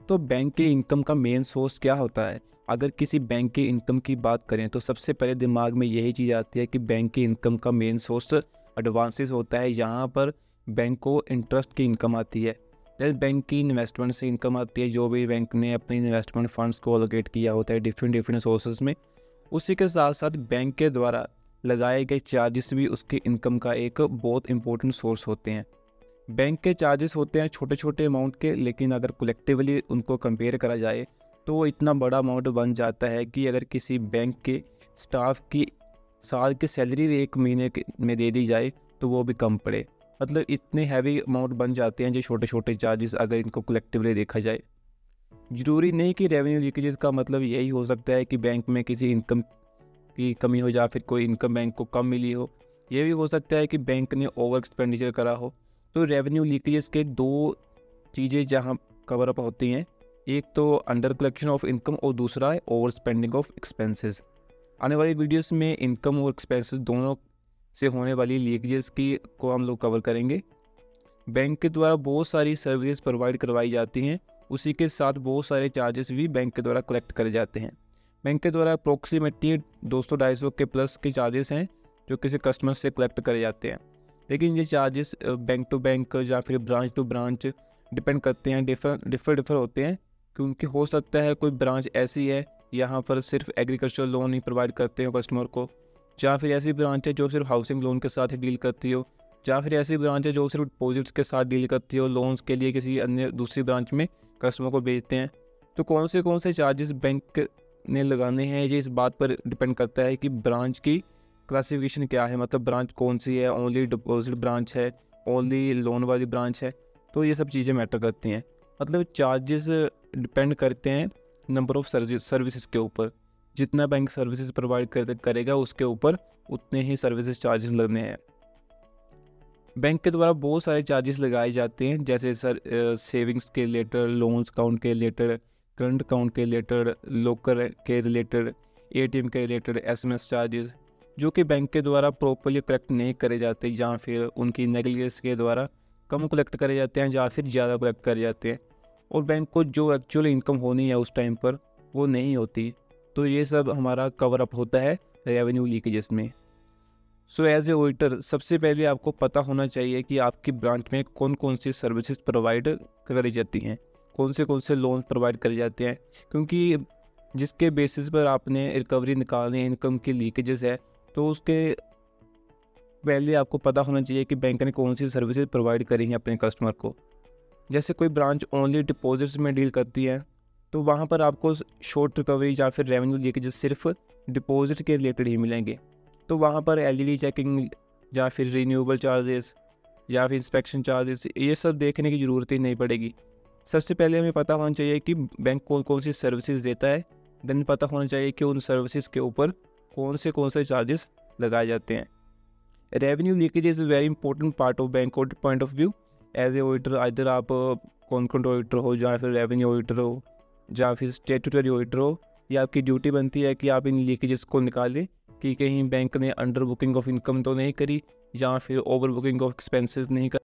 तो बैंक की इनकम का मेन सोर्स क्या होता है? अगर किसी बैंक की इनकम की बात करें तो सबसे पहले दिमाग में यही चीज़ आती है कि बैंक की इनकम का मेन सोर्स एडवांसेस होता है। यहाँ पर बैंक को इंटरेस्ट की इनकम आती है। जैसे बैंक की इन्वेस्टमेंट से इनकम आती है, जो भी बैंक ने अपने इन्वेस्टमेंट फंड्स को एलोकेट किया होता है डिफरेंट डिफरेंट सोर्सेज में। उसी के साथ साथ बैंक के द्वारा लगाए गए चार्जेस भी उसकी इनकम का एक बहुत इंपॉर्टेंट सोर्स होते हैं। बैंक के चार्जेस होते हैं छोटे छोटे अमाउंट के, लेकिन अगर कलेक्टिवली उनको कंपेयर करा जाए तो वो इतना बड़ा अमाउंट बन जाता है कि अगर किसी बैंक के स्टाफ की साल की सैलरी एक महीने में दे दी जाए तो वो भी कम पड़े। मतलब इतने हैवी अमाउंट बन जाते हैं जो छोटे छोटे चार्जेस, अगर इनको कलेक्टिवली देखा जाए। ज़रूरी नहीं कि रेवेन्यू लीकेजेस का मतलब यही हो सकता है कि बैंक में किसी इनकम की कमी हो या फिर कोई इनकम बैंक को कम मिली हो। ये भी हो सकता है कि बैंक ने ओवर एक्सपेंडिचर करा हो। तो रेवेन्यू लीकेजेस के दो चीज़ें जहां कवर अप होती हैं, एक तो अंडर कलेक्शन ऑफ इनकम और दूसरा है ओवर स्पेंडिंग ऑफ एक्सपेंसेस। आने वाली वीडियोस में इनकम और एक्सपेंसेस दोनों से होने वाली लीकेजेस की को हम लोग कवर करेंगे। बैंक के द्वारा बहुत सारी सर्विसेज प्रोवाइड करवाई जाती हैं, उसी के साथ बहुत सारे चार्जेस भी बैंक के द्वारा कलेक्ट करे जाते हैं। बैंक के द्वारा अप्रोक्सीमेटली 200-250 के प्लस के चार्जेस हैं जो किसी कस्टमर से कलेक्ट करे जाते हैं। लेकिन ये चार्जेस बैंक टू बैंक या फिर ब्रांच टू ब्रांच डिपेंड करते हैं, डिफर होते हैं। क्योंकि हो सकता है कोई ब्रांच ऐसी है यहाँ पर सिर्फ एग्रीकल्चर लोन ही प्रोवाइड करते हो कस्टमर को, या फिर ऐसी ब्रांच है जो सिर्फ हाउसिंग लोन के साथ ही डील करती हो, या फिर ऐसी ब्रांच है जो सिर्फ डिपॉजिट्स के साथ डील करती हो, लोन्स के लिए किसी अन्य दूसरी ब्रांच में कस्टमर को भेजते हैं। तो कौन से चार्जेस बैंक ने लगाने हैं, ये इस बात पर डिपेंड करता है कि ब्रांच की क्लासिफिकेशन क्या है। मतलब ब्रांच कौन सी है, ओनली डिपॉजिट ब्रांच है, ओनली लोन वाली ब्रांच है। तो ये सब चीज़ें मैटर करती हैं। मतलब चार्जेस डिपेंड करते हैं नंबर ऑफ सर्विसेज के ऊपर। जितना बैंक सर्विसेज प्रोवाइड करेगा उसके ऊपर उतने ही सर्विसेज चार्जेस लगने हैं। बैंक के द्वारा बहुत सारे चार्जेस लगाए जाते हैं, जैसे सेविंग्स के रिलेटेड, लोन्स अकाउंट के रिलेटेड, करंट अकाउंट के रिलेटेड, लोकर के रिलेटेड, एटीएम के रिलेटेड, एसएमएस चार्जेस, जो कि बैंक के द्वारा प्रॉपर्ली कलेक्ट नहीं करे जाते, या फिर उनकी नेगलिजेंस के द्वारा कम कलेक्ट करे जाते हैं या फिर ज़्यादा कलेक्ट करे जाते हैं, और बैंक को जो एक्चुअल इनकम होनी है उस टाइम पर वो नहीं होती। तो ये सब हमारा कवर अप होता है रेवेन्यू लीकेजेस में। सो एज ए ऑडिटर सबसे पहले आपको पता होना चाहिए कि आपकी ब्रांच में कौन कौन सी सर्विसेज प्रोवाइड करी जाती हैं, कौन से लोन प्रोवाइड करे जाते हैं। क्योंकि जिसके बेसिस पर आपने रिकवरी निकालनी है, इनकम की लीकेजेस है, तो उसके पहले आपको पता होना चाहिए कि बैंक ने कौन सी सर्विसेज प्रोवाइड करी हैं अपने कस्टमर को। जैसे कोई ब्रांच ओनली डिपॉजिट्स में डील करती है तो वहाँ पर आपको शॉर्ट रिकवरी या फिर रेवेन्यू लीकेजेस सिर्फ डिपॉजिट के रिलेटेड ही मिलेंगे। तो वहाँ पर एलईडी चेकिंग या फिर रिन्यूएबल चार्जेस या फिर इंस्पेक्शन चार्जेस, ये सब देखने की ज़रूरत ही नहीं पड़ेगी। सबसे पहले हमें पता होना चाहिए कि बैंक कौन कौन सी सर्विसेज देता है, देन पता होना चाहिए कि उन सर्विसेज के ऊपर कौन से चार्जेस लगाए जाते हैं। Revenue leakage is very important part of bank audit point of view. As a auditor either आप कॉन्फ्रेंट ऑडिटर हो या फिर रेवेन्यू ऑडिटर हो या फिर स्टेटूटरी ऑडिटर हो, ये आपकी ड्यूटी बनती है कि आप इन लीकेजेस को निकालें कि कहीं बैंक ने अंडर बुकिंग ऑफ इनकम तो नहीं करी या फिर ओवर बुकिंग ऑफ एक्सपेंसेस नहीं कर